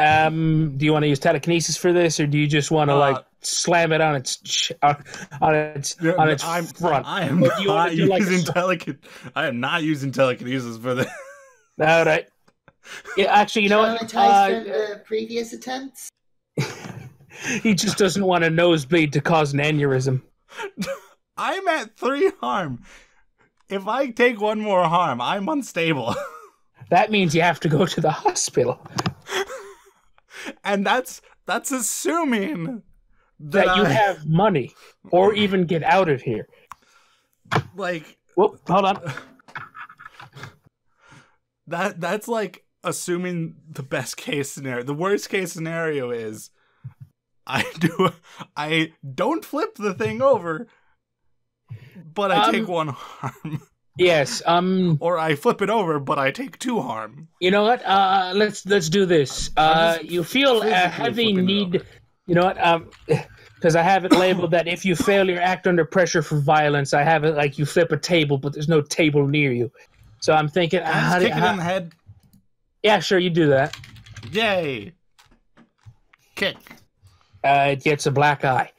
Do you want to use telekinesis for this, or do you just want to like slam it on its front? I am not using I am not using telekinesis for this. All right. Yeah, actually, you know what? Traumatized from the previous attempts. He just doesn't want a nosebleed to cause an aneurysm. I'm at 3 harm. If I take 1 more harm, I'm unstable. That means you have to go to the hospital. And that's assuming that you have money or even get out of here. Like, whoop, hold on. That's like assuming the best case scenario. The worst case scenario is I don't flip the thing over, but I take 1 harm. Yes. Or I flip it over, but I take 2 harm. You know what? Let's do this. You feel a heavy need. You know what? Because I have it labeled that if you fail your act under pressure for violence, I have it like you flip a table, but there's no table near you. So I'm thinking, kick it in the head. Yeah, sure, you do that. Yay! Kick. It gets a black eye.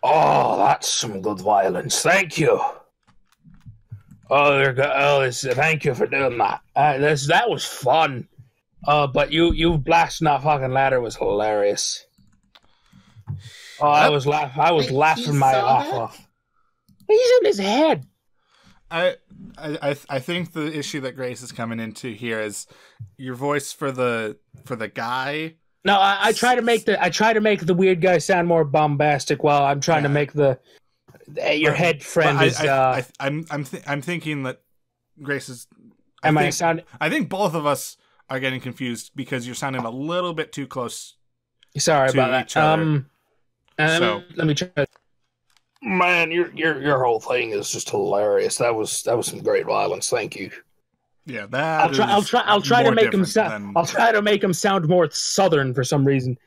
Oh, that's some good violence. Thank you. Thank you for doing that. That was fun. But you blasting that fucking ladder was hilarious. Oh, I was laughing my ass off. He's in his head. I think the issue that Grace is coming into here is your voice for the guy. No, I try to make the weird guy sound more bombastic while I'm trying to make your head friend is. I'm thinking that Grace is. I think both of us are getting confused because you're sounding a little bit too close. Sorry about that. So let me try. Man, your whole thing is just hilarious. That was some great violence. Thank you. Yeah, I'll try to make him sound. I'll try to make him sound more southern for some reason.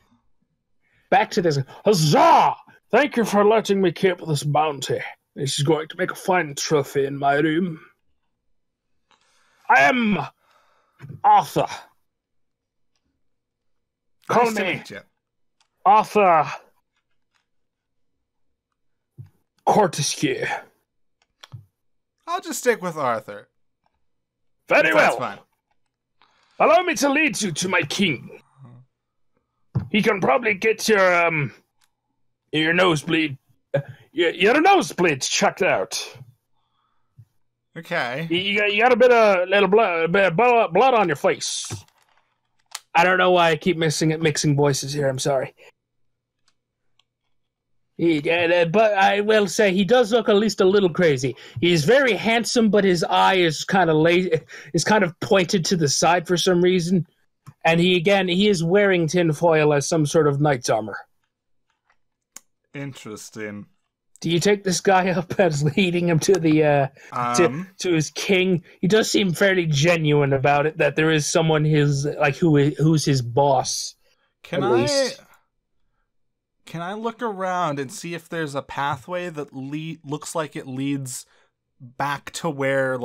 Back to this. Huzzah! Thank you for letting me keep this bounty. This is going to make a fine trophy in my room. I am Arthur. Call me Arthur Cortescue. I'll just stick with Arthur. Very well. That's fine. Allow me to lead you to my king. He can probably get your nosebleed, your nosebleeds checked out. Okay. You got a bit of blood on your face. I don't know why I keep mixing voices here. I'm sorry. But I will say he does look at least a little crazy. He's very handsome, but his eye is kind of pointed to the side for some reason. And he is wearing tinfoil as some sort of knight's armor. Interesting. Do you take this guy up as leading him to the to his king? He does seem fairly genuine about it. That there is someone who's his boss. Can I look around and see if there's a pathway that looks like it leads back to where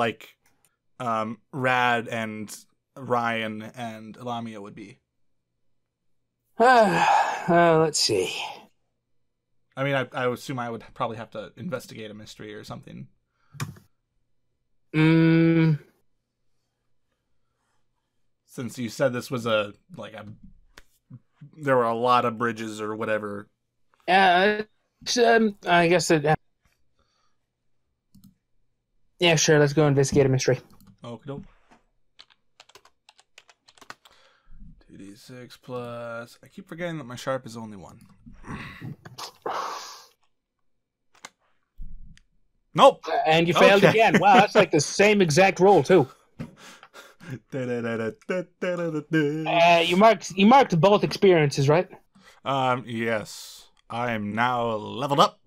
Rad and Ryan and Elamia would be? Let's see. I mean, I would assume I would probably have to investigate a mystery or something. Since you said this was there were a lot of bridges or whatever. I guess it. Yeah, sure. Let's go investigate a mystery. Okie doke. 2d6 plus. I keep forgetting that my sharp is only 1. Nope. And you failed again. Wow, that's like the same exact roll too. You marked both experiences, right? Yes. I am now leveled up.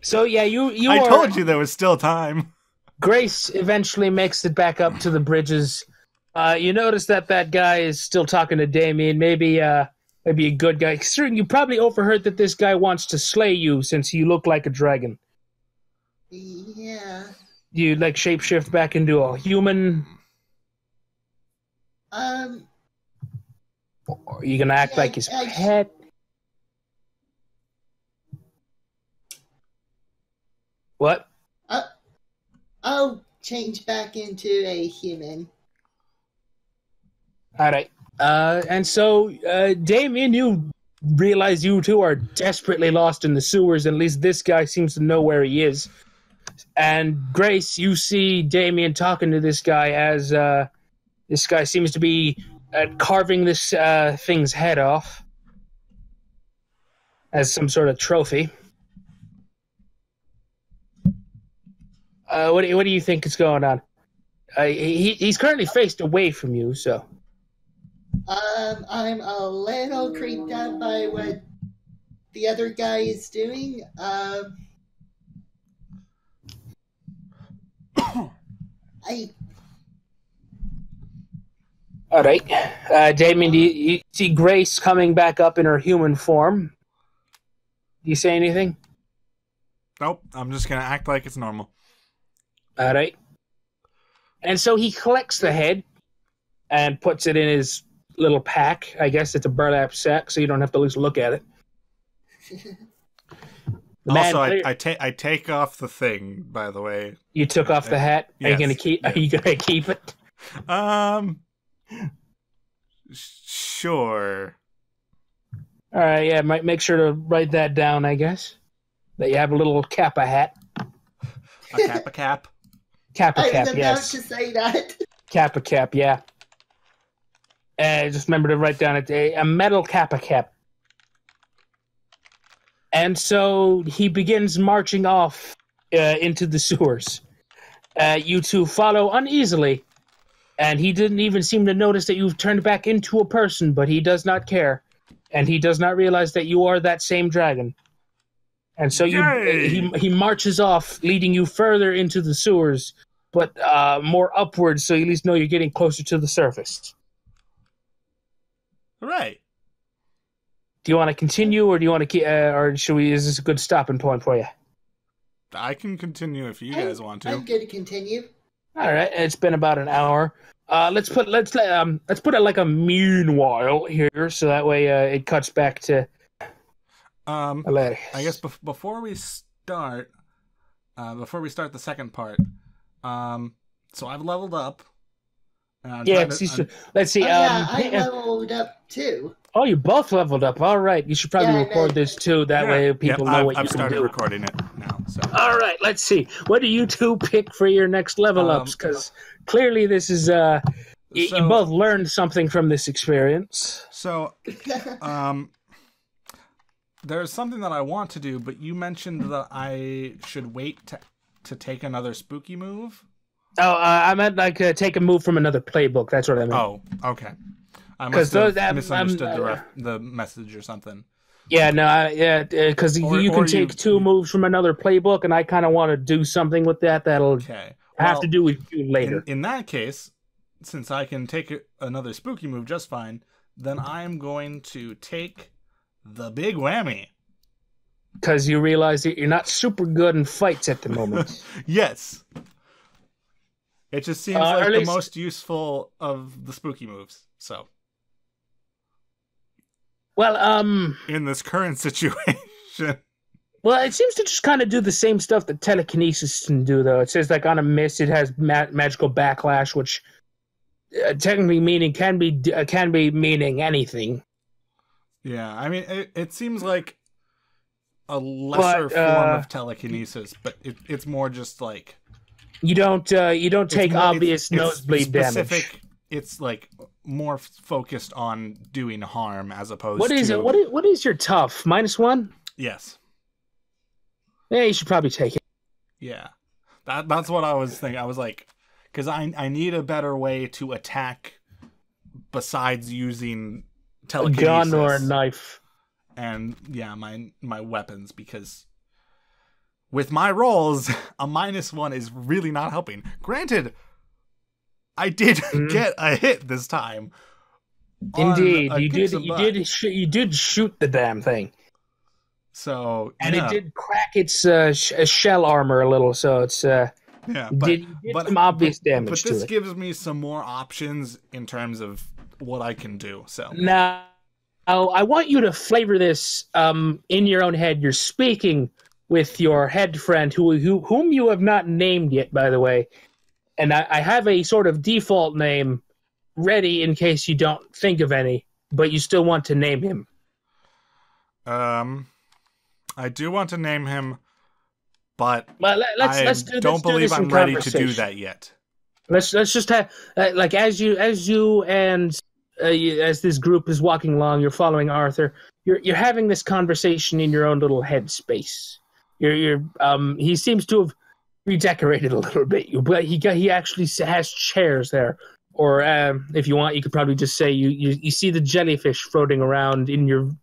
So yeah, I told you there was still time. Grace eventually makes it back up to the bridges. You notice that guy is still talking to Damien. Maybe a good guy. Considering you probably overheard that this guy wants to slay you since you look like a dragon. Yeah. you like shapeshift back into a human? Or are you gonna act like his pet? What? I'll change back into a human. All right. And so, Damien, you realize you two are desperately lost in the sewers, and at least this guy seems to know where he is. And Grace, you see Damien talking to this guy as this guy seems to be carving this thing's head off as some sort of trophy. What do you think is going on? He's currently faced away from you, so. I'm a little creeped out by what the other guy is doing. All right, Damien, do you see Grace coming back up in her human form? Do you say anything? Nope, I'm just gonna act like it's normal. All right. And so he collects the head and puts it in his little pack. I guess it's a burlap sack, so you don't have to at least look at it. Also, I take off the thing. By the way, you took off the hat. Yes. Are you gonna keep it? Sure. All right. Yeah, might make sure to write that down. I guess that you have a little Kappa hat. A Kappa cap. Kappa cap. I was about to say that. Kappa cap. Yeah. Just remember to write down a metal Kappa cap. And so he begins marching off into the sewers. You two follow uneasily, and he didn't even seem to notice that you've turned back into a person, but he does not care, and he does not realize that you are that same dragon. And so he marches off, leading you further into the sewers, but more upwards, so you at least know you're getting closer to the surface. Right. Do you want to continue, or do you want to keep, or should we? Is this a good stopping point for you? I can continue if you guys want to. I'm good to continue. All right, it's been about an hour. Let's put it like a meanwhile here, so that way it cuts back to. I guess before we start the second part, so I've leveled up. Let's see. I leveled up too. Oh, you both leveled up. All right. You should probably record this too. That way people know what you can do. I've started recording it now. So. All right. Let's see. What do you two pick for your next level ups? Because clearly this is you both learned something from this experience. So, there's something that I want to do, but you mentioned that I should wait to take another spooky move. Oh, I meant like take a move from another playbook. That's what I meant. Oh, okay. I must have misunderstood the message or something. Yeah, no, because you can take two moves from another playbook, and I kind of want to do something with that. That'll have to do with you later. In that case, since I can take another spooky move just fine, then I'm going to take the big whammy. Because you realize that you're not super good in fights at the moment. Yes. It just seems like the most useful of the spooky moves. So. Well, in this current situation. Well, it seems to just kind of do the same stuff that telekinesis can do, though. It says, like, on a miss, it has magical backlash, which technically can be meaning anything. Yeah, I mean, it seems like a lesser form of telekinesis, but it's more just like you don't take obvious nosebleed damage. It's like more focused on doing harm as opposed to... What is your tough? -1? Yes. Yeah, you should probably take it. Yeah. That's what I was thinking. I was like, because I need a better way to attack besides using telekinesis. A gun or a knife. And yeah, my weapons, because with my rolls, a -1 is really not helping. Granted, I did get a hit this time. Indeed, you did shoot the damn thing. So it did crack its shell armor a little. So it's Yeah, you did some obvious damage but to this it. gives me some more options in terms of what I can do. So Now, I want you to flavor this in your own head. You're speaking with your head friend, whom you have not named yet, by the way. And I have a sort of default name ready in case you don't think of any, but you still want to name him. I do want to name him, but let's don't believe I'm ready to do that yet. Let's just have like as you and as this group is walking along, you're following Arthur. You're having this conversation in your own little head space. He seems to have redecorated a little bit, but he actually has chairs there. Or if you want, you could probably just say you see the jellyfish floating around in your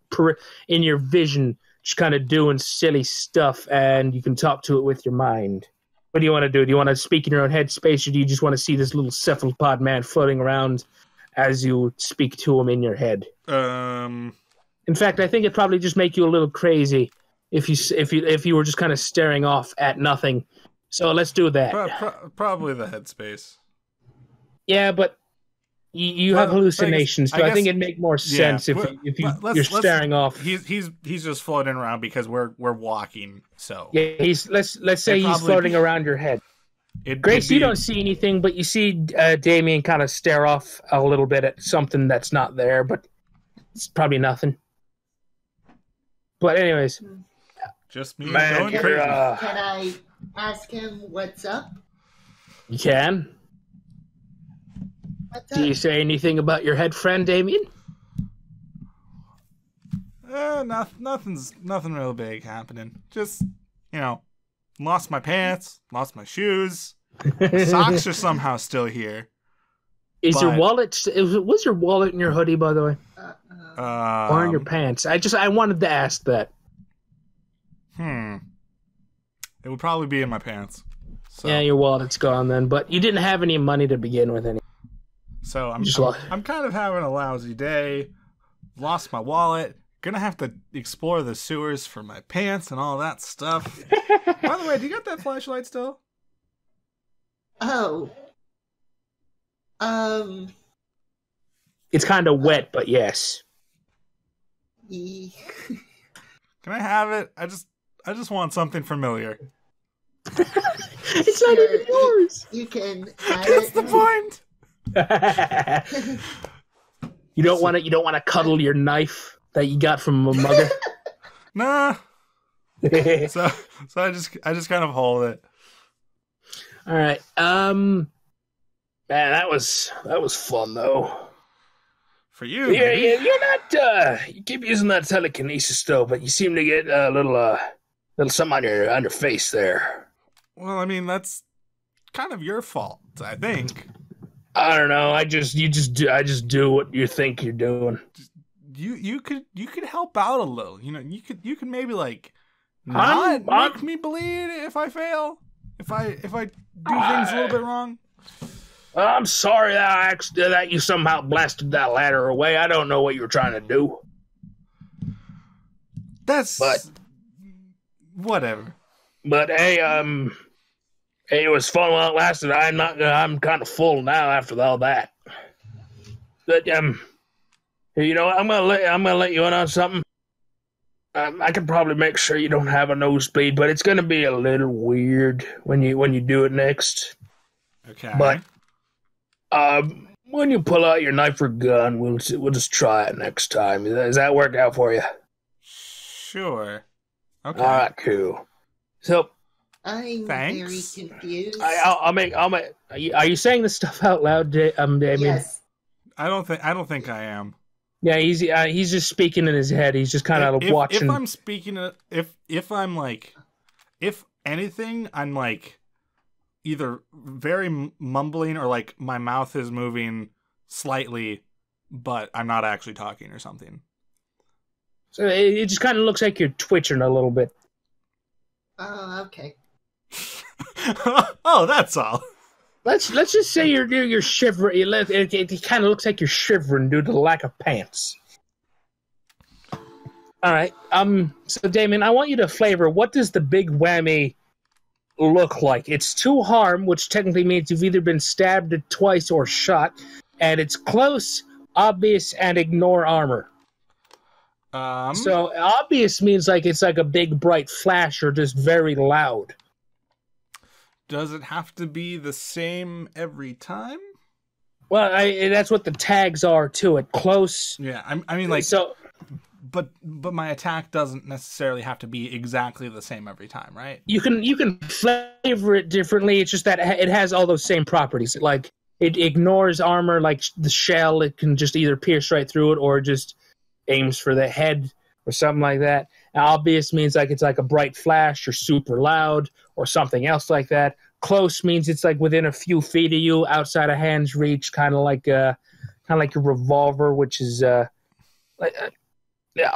vision, just kind of doing silly stuff, and you can talk to it with your mind. What do you want to do? Do you want to speak in your own head space, or do you just want to see this little cephalopod man floating around as you speak to him in your head? In fact, I think it'd probably just make you a little crazy if you were just kind of staring off at nothing. So let's do that. Probably the headspace. Yeah, but you have hallucinations, so I think it'd make more sense if you're staring off. He's just floating around because we're walking. So yeah, let's say he's floating around your head. Grace, you don't see anything, but you see Damien kind of stare off a little bit at something that's not there, but it's probably nothing. But anyways, just me going crazy. Can I ask him what's up? You can. Do you say anything about your head friend, Damien? Nothing real big happening. Just, lost my pants, lost my shoes. Socks are somehow still here. Was your wallet in your hoodie, by the way? Or in your pants? I wanted to ask that. It would probably be in my pants. So. Yeah, your wallet's gone then, but you didn't have any money to begin with anyway. So I'm kind of having a lousy day. Lost my wallet. Gonna have to explore the sewers for my pants and all that stuff. By the way, do you got that flashlight still? Oh. It's kind of wet, but yes. Can I have it? I just want something familiar. It's not even yours. You can. That's the point. You don't want to cuddle your knife that you got from a mugger. Nah. so I just kind of hold it. All right. Man, that was fun though. For you. Yeah, you're not. You keep using that telekinesis though, but you seem to get a little something on your face there. Well, I mean that's kind of your fault, I think. I don't know. I just do what you think you're doing. You could help out a little. You could maybe like not make me bleed if I fail. If I do things a little bit wrong. I'm sorry that you somehow blasted that ladder away. I don't know what you were trying to do. But whatever. But hey, it was fun while it lasted. I'm kind of full now after all that. But you know what? I'm gonna let you in on something. I can probably make sure you don't have a nosebleed, but it's gonna be a little weird when you do it next. Okay. But when you pull out your knife or gun, we'll just try it next time. Does that work out for you? Sure. Okay. All right, cool. So. I'm very confused. I'll make. Are you saying this stuff out loud, Damien? Yes. I don't think I am. Yeah, he's just speaking in his head. He's just kind of watching. If I'm speaking, if I'm like, if anything, I'm like, either very mumbling or like my mouth is moving slightly, but I'm not actually talking or something. So it just kind of looks like you're twitching a little bit. Oh, okay. Oh, that's all. Let's just say you're shivering. It kind of looks like you're shivering due to the lack of pants. All right. So Damien, I want you to flavor. What does the big whammy look like? It's 2 harm, which technically means you've either been stabbed twice or shot, and it's close, obvious, and ignore armor. So obvious means like it's like a big bright flash or just very loud. Does it have to be the same every time? Well, that's what the tags are to it. Close. Yeah, I mean, like, so. But my attack doesn't necessarily have to be exactly the same every time, right? You can flavor it differently. It's just that it has all those same properties. Like it ignores armor, like the shell. It can just either pierce right through it or just aims for the head or something like that. Obvious means like it's like a bright flash or super loud or something else like that. Close means it's like within a few feet of you, outside of hand's reach, kind of like a revolver, which is like.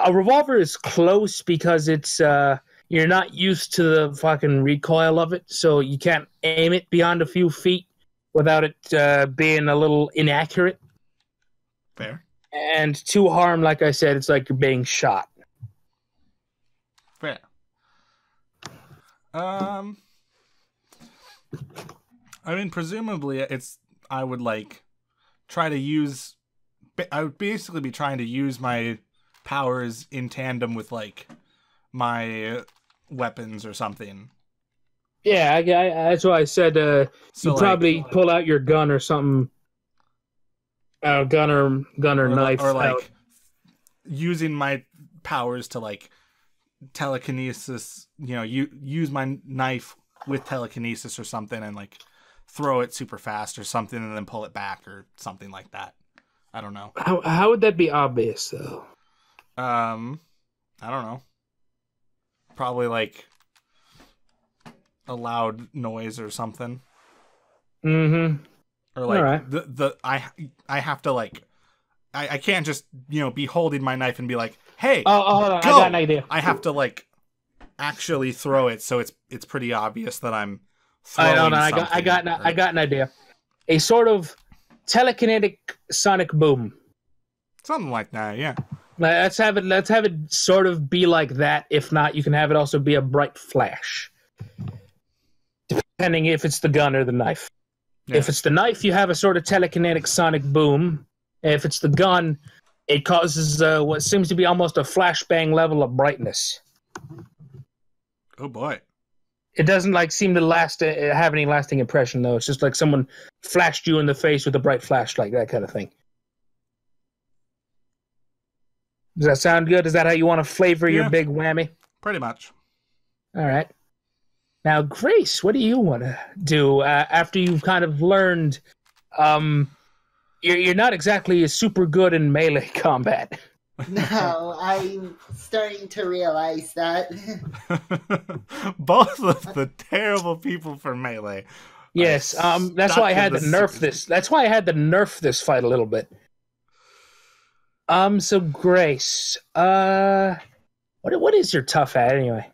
A revolver is close because it's you're not used to the fucking recoil of it, so you can't aim it beyond a few feet without it being a little inaccurate. Fair. And 2 harm, like I said, it's like you're being shot. Fair. I mean, presumably, I would basically be trying to use my powers in tandem with like my weapons or something. Yeah, that's why I said you probably pull out your gun or something. Gun or knife, or like using my powers to like telekinesis. You know, use my knife with telekinesis or something, and like throw it super fast or something, and then pull it back or something like that. I don't know. How would that be obvious though? I don't know. Probably like a loud noise or something. Mm-hmm. Or like right. I have to like I can't just, be holding my knife and be like, "Hey, hold on. go!" I got an idea. I have to like actually throw it, so it's pretty obvious that I'm throwing hold on. something. I got an idea. A sort of telekinetic sonic boom. Something like that, yeah. Let's have it sort of be like that. If not, you can have it also be a bright flash. Depending if it's the gun or the knife. Yeah. If it's the knife, you have a sort of telekinetic sonic boom. If it's the gun, it causes what seems to be almost a flashbang level of brightness. Oh boy. It doesn't seem to have any lasting impression though. It's just like someone flashed you in the face with a bright flashlight, that kind of thing. Does that sound good? Is that how you want to flavor your big whammy? Pretty much. All right. Now, Grace, what do you want to do after you've kind of learned you're not exactly super good in melee combat? No, I'm starting to realize that. Both of the terrible people for melee. Yes, that's why I had to nerf this. That's why I had to nerf this fight a little bit. So Grace, what is your tough at anyway?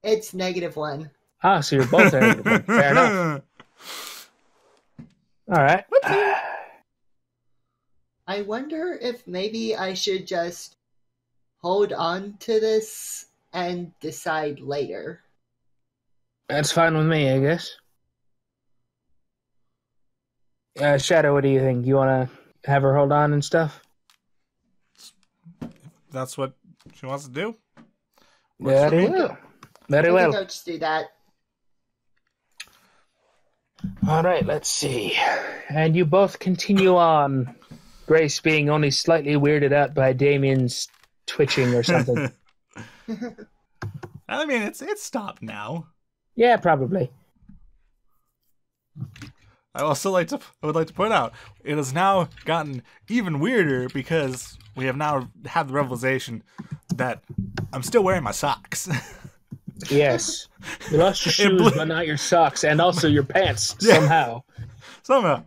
It's -1. Ah, so you're both at -1. Fair enough. All right. I wonder if maybe I should just hold on to this and decide later. That's fine with me, I guess. Shadow, what do you think? You want to have her hold on and stuff? That's what she wants to do. Very well. Very well. I think I'll just do that. All right, let's see. And you both continue on. Grace being only slightly weirded out by Damien's twitching or something. I mean, it's stopped now. Yeah, probably. I would like to point out it has now gotten even weirder because we have now had the revelation that I'm still wearing my socks. Yes. You lost your shoes, but not your socks, and also your pants, somehow. Somehow.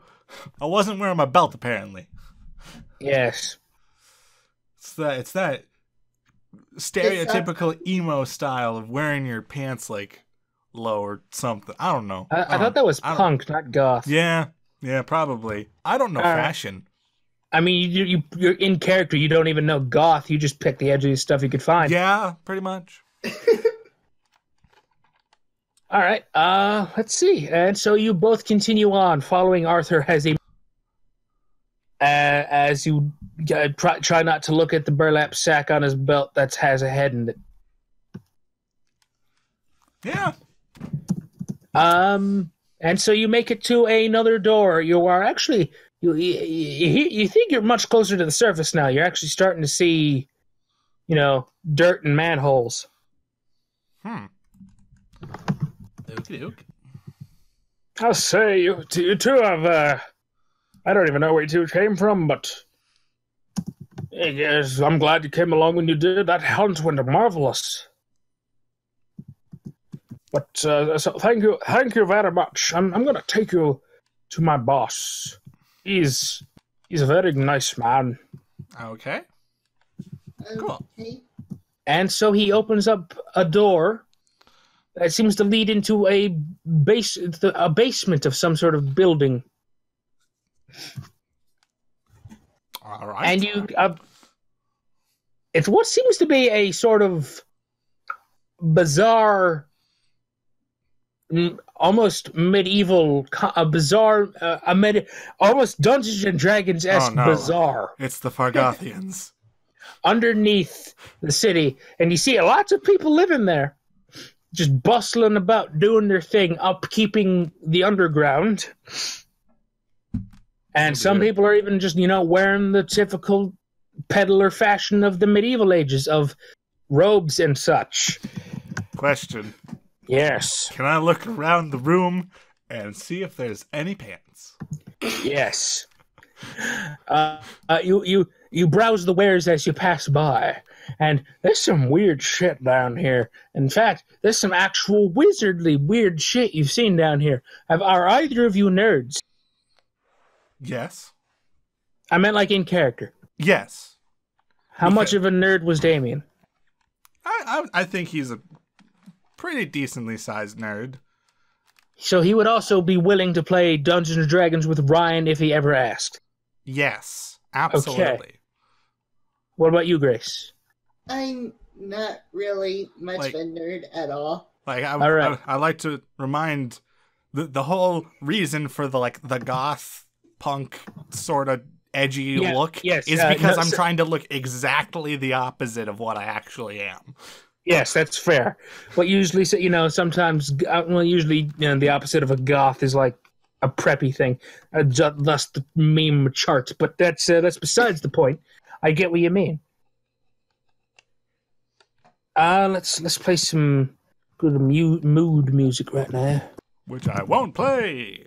I wasn't wearing my belt, apparently. Yes. It's that stereotypical emo style of wearing your pants, low or something. I don't know. I thought that was punk, not goth. Yeah, probably. I don't know fashion. I mean, you're in character. You don't even know goth. You just pick the edgiest stuff you could find. Yeah, pretty much. All right. Let's see. And so you both continue on, following Arthur as you try not to look at the burlap sack on his belt that has a head in it. Yeah. And so you make it to another door. You are actually you think you're much closer to the surface now. You're actually starting to see, dirt and manholes. Okie doke. I'll say you two have. I don't even know where you two came from, but yes, I'm glad you came along when you did. That hunt went marvelous. But so thank you very much. I'm going to take you to my boss. He's a very nice man. Okay. Cool. And so he opens up a door that seems to lead into a basement of some sort of building. All right. And it's what seems to be a sort of bizarre, almost medieval, almost Dungeons and Dragons-esque bizarre. It's the Fargothians. Underneath the city, and you see lots of people living there, just bustling about, doing their thing, upkeeping the underground. And some people are even just, wearing the typical peddler fashion of the medieval ages, of robes and such. Question. Yes. Can I look around the room and see if there's any pants? Yes. You browse the wares as you pass by, and there's some weird shit down here. In fact, there's some actual wizardly weird shit you've seen down here. Are either of you nerds? Yes. I meant like in character. Yes. How much of a nerd was Damien? I think he's a pretty decently sized nerd. So he would also be willing to play Dungeons & Dragons with Ryan if he ever asked? Yes, absolutely. Okay. What about you, Grace? I'm not really much of a nerd at all. I like to remind the whole reason for the goth punk sort of edgy look is because I'm trying to look exactly the opposite of what I actually am. Yes, that's fair. What usually, sometimes, usually, the opposite of a goth is like a preppy thing. Thus the meme charts, but that's besides the point. I get what you mean. Let's play some good mood music right now. Which I won't play.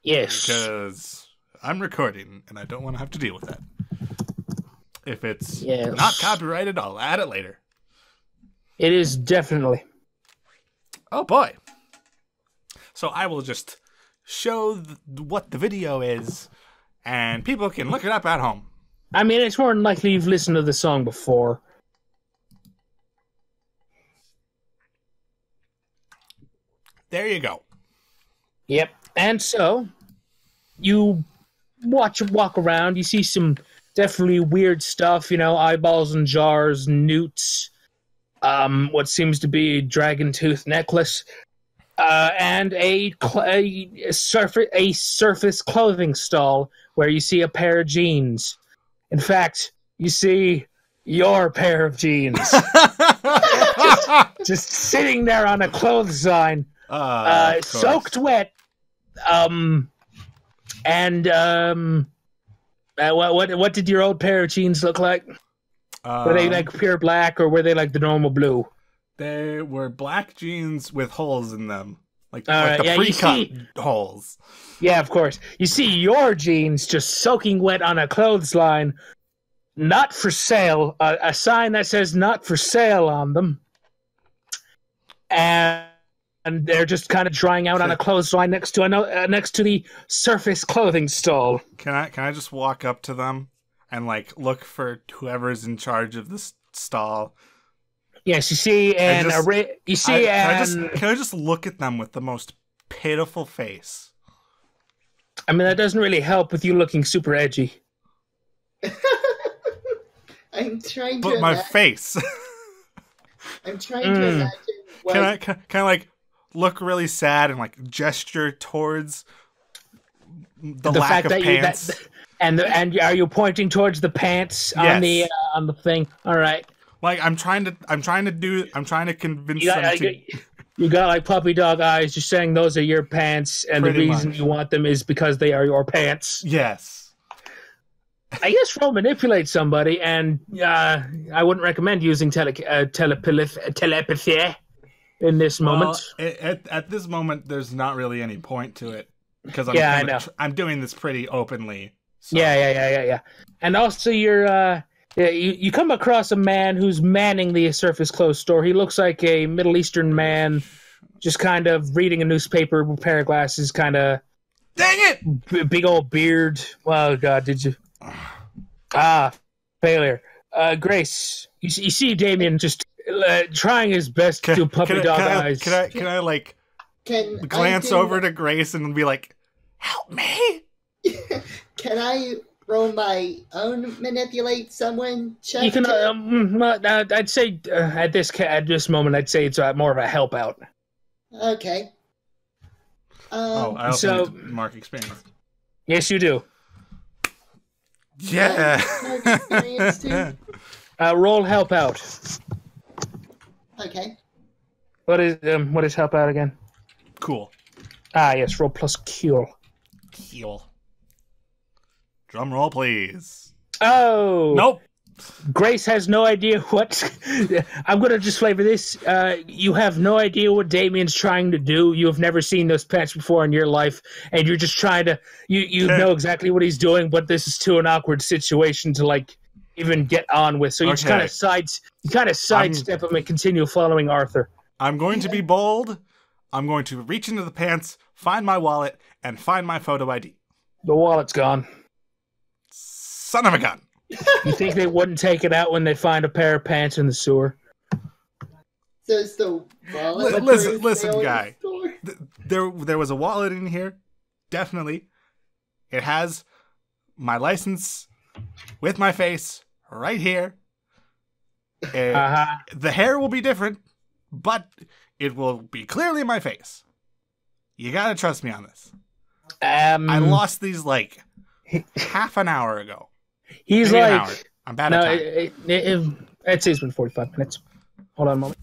Yes. Because I'm recording, and I don't want to have to deal with that. If it's not copyrighted, I'll add it later. It is definitely. Oh, boy. So I will just show what the video is, and people can look it up at home. I mean, it's more than likely you've listened to the song before. There you go. Yep. And so, you walk around, you see some definitely weird stuff, eyeballs in jars, newts, what seems to be a dragon tooth necklace, and a surface clothing stall where you see a pair of jeans. In fact, you see your pair of jeans. just sitting there on a clothesline, soaked wet. What did your old pair of jeans look like? Were they like pure black, or were they like the normal blue? They were black jeans with holes in them. Like the pre-cut holes. Yeah, of course. You see your jeans just soaking wet on a clothesline, not for sale, a sign that says not for sale on them. And they're just kind of drying out on a clothesline next to the surface clothing stall. Can I just walk up to them and look for whoever's in charge of this stall? Yes, you see, can I just look at them with the most pitiful face? I mean, that doesn't really help with you looking super edgy. I'm trying to. But my face. I'm trying to imagine. Can I look really sad and like gesture towards the lack fact of that pants. And are you pointing towards the pants Yes. on the thing? All right. Like I'm trying to convince them to. You got like puppy dog eyes. You're saying those are your pants, and the Pretty reason much. you want them is because they are your pants. Yes. I guess roll manipulate somebody, and I wouldn't recommend using telepathy in this moment. At this moment, there's not really any point to it because I know. I'm doing this pretty openly. So. Yeah. And also, you come across a man who's manning the surface clothes store. He looks like a Middle Eastern man, just kind of reading a newspaper with a pair of glasses, kind of. Dang it! Big old beard. Oh God, did you? Failure. Grace, you see Damien just trying his best to do puppy dog eyes. Can I like glance over to Grace and be like, "Help me"? Can I roll my own manipulate someone check? You can. I'd say at this moment, I'd say it's more of a help out. Okay. I also need to mark experience. Yes, you do. Yeah. Mark experience too? Roll help out. Okay. What is help out again? Cool. Yes, roll plus cure. Cool. Drum roll, please. Oh. Nope. Grace has no idea what. I'm going to just flavor this. You have no idea what Damien's trying to do. You have never seen those pants before in your life, and you're just trying to. You know exactly what he's doing, but this is too an awkward situation to like even get on with. So you just kind of sidestep him and continue following Arthur. I'm going to be bold. I'm going to reach into the pants, find my wallet, and find my photo ID. The wallet's gone. Son of a gun. You think they wouldn't take it out when they find a pair of pants in the sewer? So it's the wallet. Listen, guy. There was a wallet in here. Definitely. It has my license with my face right here. The hair will be different, but it will be clearly my face. You gotta trust me on this. I lost these like half an hour ago. He's Maybe like, an hour. I'm bad at time. I'd say it's been 45 minutes. Hold on a moment.